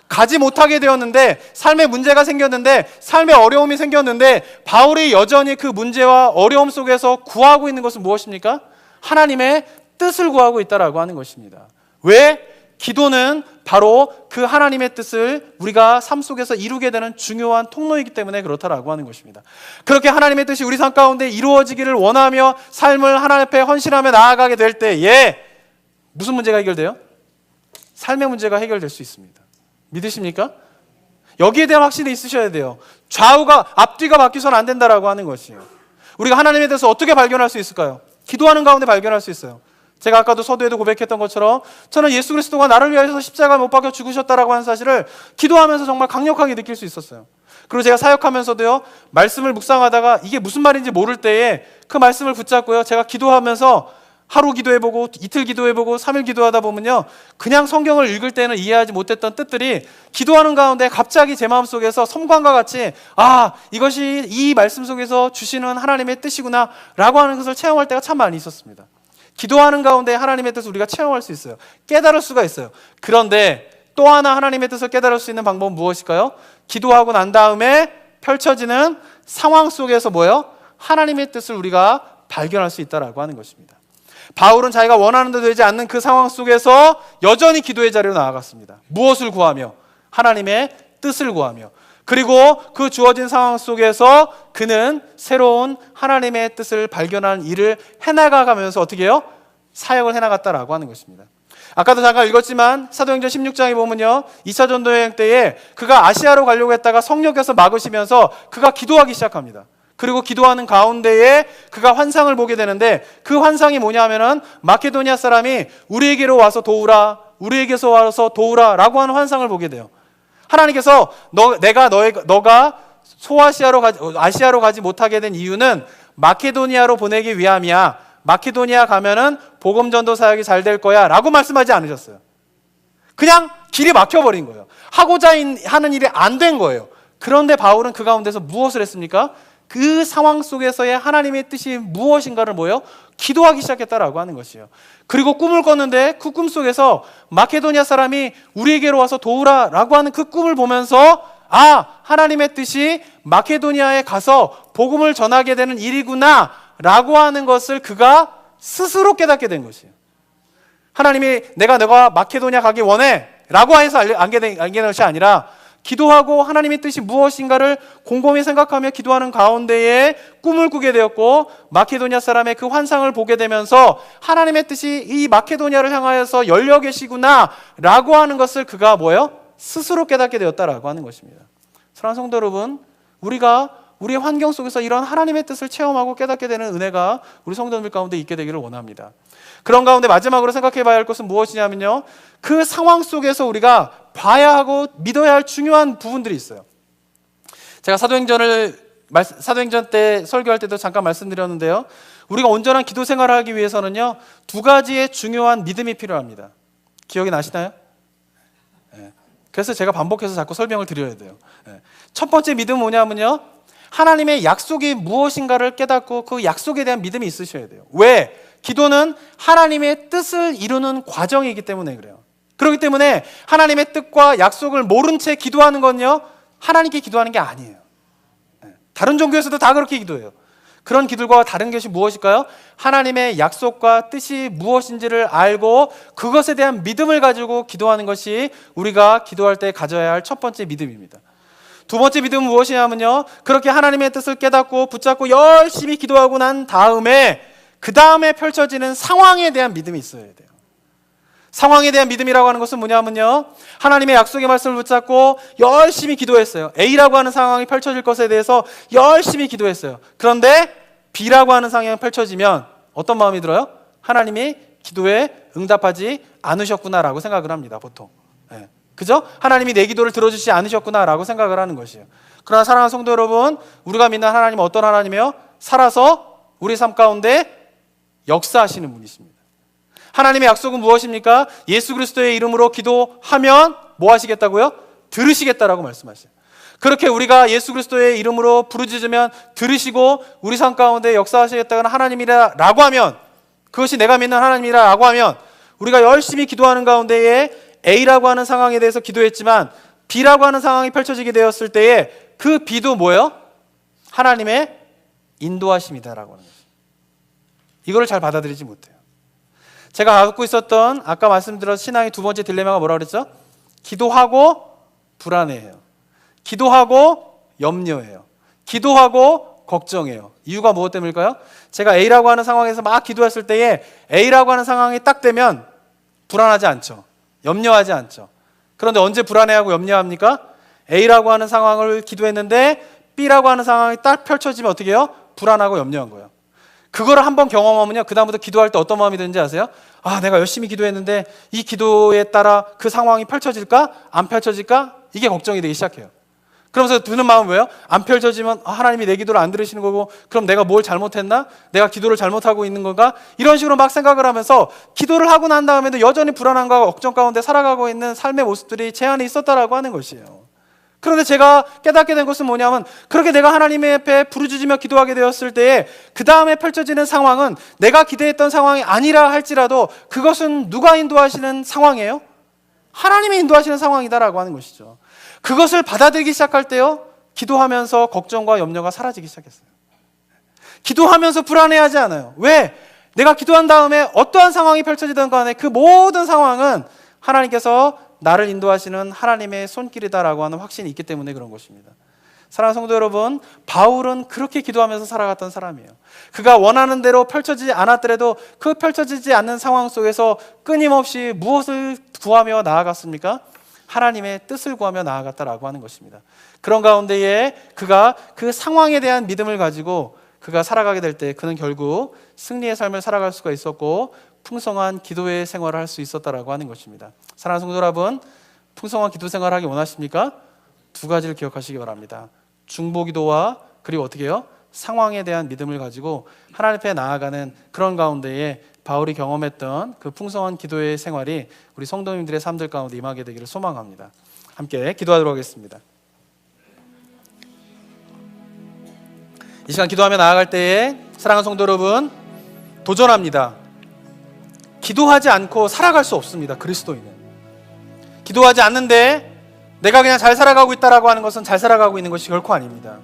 가지 못하게 되었는데, 삶에 문제가 생겼는데, 삶에 어려움이 생겼는데 바울이 여전히 그 문제와 어려움 속에서 구하고 있는 것은 무엇입니까? 하나님의 뜻을 구하고 있다라고 하는 것입니다. 왜? 기도는 바로 그 하나님의 뜻을 우리가 삶 속에서 이루게 되는 중요한 통로이기 때문에 그렇다라고 하는 것입니다. 그렇게 하나님의 뜻이 우리 삶 가운데 이루어지기를 원하며 삶을 하나님 앞에 헌신하며 나아가게 될 때에 무슨 문제가 해결돼요? 삶의 문제가 해결될 수 있습니다. 믿으십니까? 여기에 대한 확신이 있으셔야 돼요. 좌우가 앞뒤가 바뀌어서는 안 된다라고 하는 것이에요. 우리가 하나님에 대해서 어떻게 발견할 수 있을까요? 기도하는 가운데 발견할 수 있어요. 제가 아까도 서두에도 고백했던 것처럼 저는 예수 그리스도가 나를 위해서 십자가에 못 박혀 죽으셨다라고 하는 사실을 기도하면서 정말 강력하게 느낄 수 있었어요. 그리고 제가 사역하면서도요, 말씀을 묵상하다가 이게 무슨 말인지 모를 때에 그 말씀을 붙잡고요, 제가 기도하면서 하루 기도해보고 이틀 기도해보고 3일 기도하다 보면요, 그냥 성경을 읽을 때는 이해하지 못했던 뜻들이 기도하는 가운데 갑자기 제 마음속에서 섬광과 같이 이것이 이 말씀 속에서 주시는 하나님의 뜻이구나 라고 하는 것을 체험할 때가 참 많이 있었습니다. 기도하는 가운데 하나님의 뜻을 우리가 체험할 수 있어요. 깨달을 수가 있어요. 그런데 또 하나 하나님의 뜻을 깨달을 수 있는 방법은 무엇일까요? 기도하고 난 다음에 펼쳐지는 상황 속에서 뭐예요? 하나님의 뜻을 우리가 발견할 수 있다라고 하는 것입니다. 바울은 자기가 원하는 대로 되지 않는 그 상황 속에서 여전히 기도의 자리로 나아갔습니다. 무엇을 구하며? 하나님의 뜻을 구하며. 그리고 그 주어진 상황 속에서 그는 새로운 하나님의 뜻을 발견하는 일을 해나가면서 어떻게 해요? 사역을 해나갔다라고 하는 것입니다. 아까도 잠깐 읽었지만 사도행전 16장에 보면요, 2차 전도여행 때에 그가 아시아로 가려고 했다가 성령께서 막으시면서 그가 기도하기 시작합니다. 그리고 기도하는 가운데에 그가 환상을 보게 되는데 그 환상이 뭐냐면은 마케도니아 사람이 우리에게로 와서 도우라, 우리에게서 와서 도우라 라고 하는 환상을 보게 돼요. 하나님께서 너가 아시아로 가지 못하게 된 이유는 마케도니아로 보내기 위함이야. 마케도니아 가면은 복음 전도 사역이 잘 될 거야 라고 말씀하지 않으셨어요. 그냥 길이 막혀버린 거예요. 하고자 하는 일이 안 된 거예요. 그런데 바울은 그 가운데서 무엇을 했습니까? 그 상황 속에서의 하나님의 뜻이 무엇인가를 기도하기 시작했다라고 하는 것이에요. 그리고 꿈을 꿨는데 그 꿈 속에서 마케도니아 사람이 우리에게로 와서 도우라 라고 하는 그 꿈을 보면서 하나님의 뜻이 마케도니아에 가서 복음을 전하게 되는 일이구나 라고 하는 것을 그가 스스로 깨닫게 된 것이에요. 하나님이 너가 마케도니아 가기 원해 라고 해서 알게 된 것이 아니라 기도하고 하나님의 뜻이 무엇인가를 곰곰이 생각하며 기도하는 가운데에 꿈을 꾸게 되었고 마케도니아 사람의 그 환상을 보게 되면서 하나님의 뜻이 이 마케도니아를 향하여서 열려 계시구나 라고 하는 것을 그가 스스로 깨닫게 되었다라고 하는 것입니다. 사랑하는 성도 여러분, 우리가 우리의 환경 속에서 이런 하나님의 뜻을 체험하고 깨닫게 되는 은혜가 우리 성도들 가운데 있게 되기를 원합니다. 그런 가운데 마지막으로 생각해 봐야 할 것은 무엇이냐면요, 그 상황 속에서 우리가 봐야 하고 믿어야 할 중요한 부분들이 있어요. 제가 사도행전 때 설교할 때도 잠깐 말씀드렸는데요, 우리가 온전한 기도 생활을 하기 위해서는요, 두 가지의 중요한 믿음이 필요합니다. 기억이 나시나요? 그래서 제가 반복해서 자꾸 설명을 드려야 돼요. 첫 번째 믿음은 뭐냐면요, 하나님의 약속이 무엇인가를 깨닫고 그 약속에 대한 믿음이 있으셔야 돼요. 왜? 기도는 하나님의 뜻을 이루는 과정이기 때문에 그래요. 그렇기 때문에 하나님의 뜻과 약속을 모른 채 기도하는 건요, 하나님께 기도하는 게 아니에요. 다른 종교에서도 다 그렇게 기도해요. 그런 기도가 다른 것이 무엇일까요? 하나님의 약속과 뜻이 무엇인지를 알고 그것에 대한 믿음을 가지고 기도하는 것이 우리가 기도할 때 가져야 할 첫 번째 믿음입니다. 두 번째 믿음은 무엇이냐면요, 그렇게 하나님의 뜻을 깨닫고 붙잡고 열심히 기도하고 난 다음에 그 다음에 펼쳐지는 상황에 대한 믿음이 있어야 돼요. 상황에 대한 믿음이라고 하는 것은 뭐냐면요, 하나님의 약속의 말씀을 붙잡고 열심히 기도했어요. A라고 하는 상황이 펼쳐질 것에 대해서 열심히 기도했어요. 그런데 B라고 하는 상황이 펼쳐지면 어떤 마음이 들어요? 하나님이 기도에 응답하지 않으셨구나라고 생각을 합니다, 보통. 그죠? 하나님이 내 기도를 들어주지 않으셨구나라고 생각을 하는 것이에요. 그러나 사랑하는 성도 여러분, 우리가 믿는 하나님은 어떤 하나님이에요? 살아서 우리 삶 가운데 역사하시는 분이십니다. 하나님의 약속은 무엇입니까? 예수 그리스도의 이름으로 기도하면 뭐 하시겠다고요? 들으시겠다라고 말씀하셔요. 그렇게 우리가 예수 그리스도의 이름으로 부르짖으면 들으시고 우리 삶 가운데 역사하시겠다는 하나님이라고 하면, 그것이 내가 믿는 하나님이라고 하면, 우리가 열심히 기도하는 가운데에 A라고 하는 상황에 대해서 기도했지만 B라고 하는 상황이 펼쳐지게 되었을 때에 그 B도 뭐예요? 하나님의 인도하심이다라고 하는 거죠. 이거를 잘 받아들이지 못해요. 제가 갖고 있었던 아까 말씀드린 신앙의 두 번째 딜레마가 뭐라고 그랬죠? 기도하고 불안해해요. 기도하고 염려해요. 기도하고 걱정해요. 이유가 무엇 때문일까요? 제가 A라고 하는 상황에서 막 기도했을 때에 A라고 하는 상황이 딱 되면 불안하지 않죠. 염려하지 않죠. 그런데 언제 불안해하고 염려합니까? A라고 하는 상황을 기도했는데 B라고 하는 상황이 딱 펼쳐지면 어떻게 해요? 불안하고 염려한 거예요. 그거를 한번 경험하면요, 그 다음부터 기도할 때 어떤 마음이 드는지 아세요? 아, 내가 열심히 기도했는데 이 기도에 따라 그 상황이 펼쳐질까? 안 펼쳐질까? 이게 걱정이 되기 시작해요. 그러면서 드는 마음은 뭐예요? 안 펼쳐지면 하나님이 내 기도를 안 들으시는 거고, 그럼 내가 뭘 잘못했나? 내가 기도를 잘못하고 있는 건가? 이런 식으로 막 생각을 하면서 기도를 하고 난 다음에도 여전히 불안함과 걱정 가운데 살아가고 있는 삶의 모습들이 제 안에 있었다라고 하는 것이에요. 그런데 제가 깨닫게 된 것은 뭐냐면, 그렇게 내가 하나님의 앞에 부르짖으며 기도하게 되었을 때에 그 다음에 펼쳐지는 상황은 내가 기대했던 상황이 아니라 할지라도 그것은 누가 인도하시는 상황이에요? 하나님이 인도하시는 상황이다라고 하는 것이죠. 그것을 받아들이기 시작할 때요, 기도하면서 걱정과 염려가 사라지기 시작했어요. 기도하면서 불안해하지 않아요. 왜? 내가 기도한 다음에 어떠한 상황이 펼쳐지든 간에 그 모든 상황은 하나님께서 나를 인도하시는 하나님의 손길이다라고 하는 확신이 있기 때문에 그런 것입니다. 사랑하는 성도 여러분, 바울은 그렇게 기도하면서 살아갔던 사람이에요. 그가 원하는 대로 펼쳐지지 않았더라도 그 펼쳐지지 않는 상황 속에서 끊임없이 무엇을 구하며 나아갔습니까? 하나님의 뜻을 구하며 나아갔다라고 하는 것입니다. 그런 가운데에 그가 그 상황에 대한 믿음을 가지고 그가 살아가게 될 때 그는 결국 승리의 삶을 살아갈 수가 있었고 풍성한 기도의 생활을 할 수 있었다라고 하는 것입니다. 사랑하는 성도 여러분, 풍성한 기도 생활을 하기 원하십니까? 두 가지를 기억하시기 바랍니다. 중보기도와 그리고 어떻게 해요? 상황에 대한 믿음을 가지고 하나님 앞에 나아가는 그런 가운데에 바울이 경험했던 그 풍성한 기도의 생활이 우리 성도님들의 삶들 가운데 임하게 되기를 소망합니다. 함께 기도하도록 하겠습니다. 이 시간 기도하며 나아갈 때에 사랑하는 성도 여러분, 도전합니다. 기도하지 않고 살아갈 수 없습니다. 그리스도인은 기도하지 않는데 내가 그냥 잘 살아가고 있다라고 하는 것은 잘 살아가고 있는 것이 결코 아닙니다.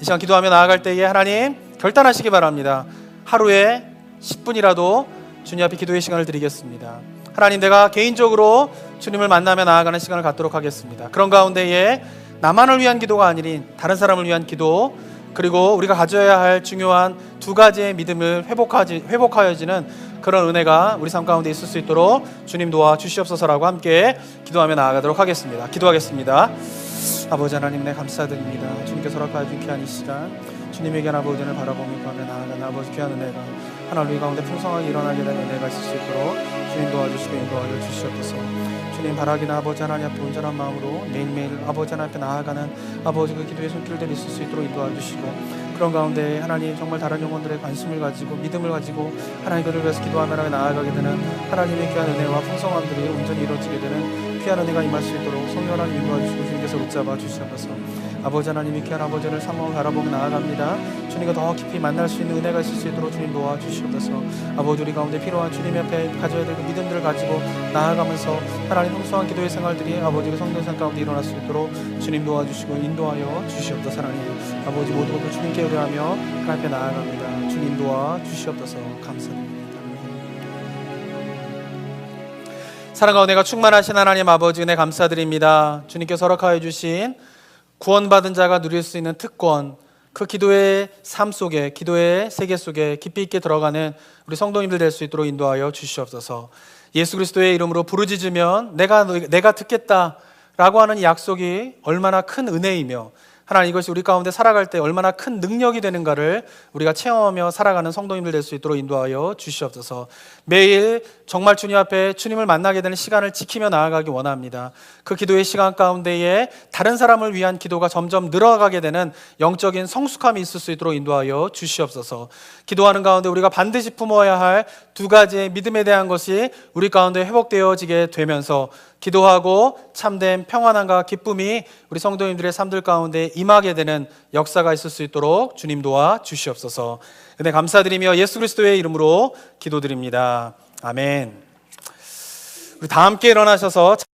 이 시간 기도하며 나아갈 때에 하나님 결단하시기 바랍니다. 하루에 10분이라도 주님 앞에 기도의 시간을 드리겠습니다. 하나님, 내가 개인적으로 주님을 만나며 나아가는 시간을 갖도록 하겠습니다. 그런 가운데에 나만을 위한 기도가 아닌 다른 사람을 위한 기도, 그리고 우리가 가져야 할 중요한 두 가지의 믿음을 회복하여지는 그런 은혜가 우리 삶 가운데 있을 수 있도록 주님 도와주시옵소서라고 함께 기도하며 나아가도록 하겠습니다. 기도하겠습니다. 아버지 하나님, 네 감사드립니다. 주님께서 허락하여 준 귀한 이 시간, 주님의 귀한 아버지를 바라보며 구하며 나아가는 아버지 귀한 은혜가 하나님 우리 가운데 풍성하게 일어나게 된 은혜가 있을 수 있도록 주님 도와주시고 인도하여 주시옵소서. 주님 바라기나 아버지 하나님 앞에 온전한 마음으로 매일매일 아버지 하나님 앞에 나아가는 아버지 그 기도의 손길들이 있을 수 있도록 인도하여 주시고, 그런 가운데 하나님 정말 다른 영혼들의 관심을 가지고 믿음을 가지고 하나님 그를 위해서 기도하며 나아가게 되는 하나님의 귀한 은혜와 풍성함들이 온전히 이루어지게 되는 귀한 은혜가 임할 수 있도록 성령 하나님 인도하여 주시고 주님께서 붙잡아 주시옵소서. 아버지 하나님이 귀한 아버지를 사모하고 바라보며 나아갑니다. 주님과 더 깊이 만날 수 있는 은혜가 있을 수 있도록 주님 도와주시옵소서. 아버지 우리 가운데 필요한 주님 앞에 가져야 될 그 믿음들을 가지고 나아가면서 하나님 풍성한 기도의 생활들이 아버지 그 성도상 가운데 일어날 수 있도록 주님 도와주시고 인도하여 주시옵소서. 하나님 아버지 모든 것을 주님께 의뢰하며 하나님 앞에 나아갑니다. 주님 도와주시옵소서. 감사드립니다. 사랑과 은혜가 충만하신 하나님 아버지 은혜 감사드립니다. 주님께서 허락하여 주신 구원받은 자가 누릴 수 있는 특권, 그 기도의 삶 속에, 기도의 세계 속에 깊이 있게 들어가는 우리 성도님들 될 수 있도록 인도하여 주시옵소서. 예수 그리스도의 이름으로 부르짖으면 내가 듣겠다라고 하는 약속이 얼마나 큰 은혜이며 하나님 이것이 우리 가운데 살아갈 때 얼마나 큰 능력이 되는가를 우리가 체험하며 살아가는 성도님들 될 수 있도록 인도하여 주시옵소서. 매일 정말 주님 앞에 주님을 만나게 되는 시간을 지키며 나아가기 원합니다. 그 기도의 시간 가운데에 다른 사람을 위한 기도가 점점 늘어가게 되는 영적인 성숙함이 있을 수 있도록 인도하여 주시옵소서. 기도하는 가운데 우리가 반드시 품어야 할 두 가지의 믿음에 대한 것이 우리 가운데 회복되어지게 되면서 기도하고 참된 평안함과 기쁨이 우리 성도님들의 삶들 가운데 임하게 되는 역사가 있을 수 있도록 주님 도와 주시옵소서. 은혜 감사드리며 예수 그리스도의 이름으로 기도드립니다. 아멘. 우리 다 함께 일어나셔서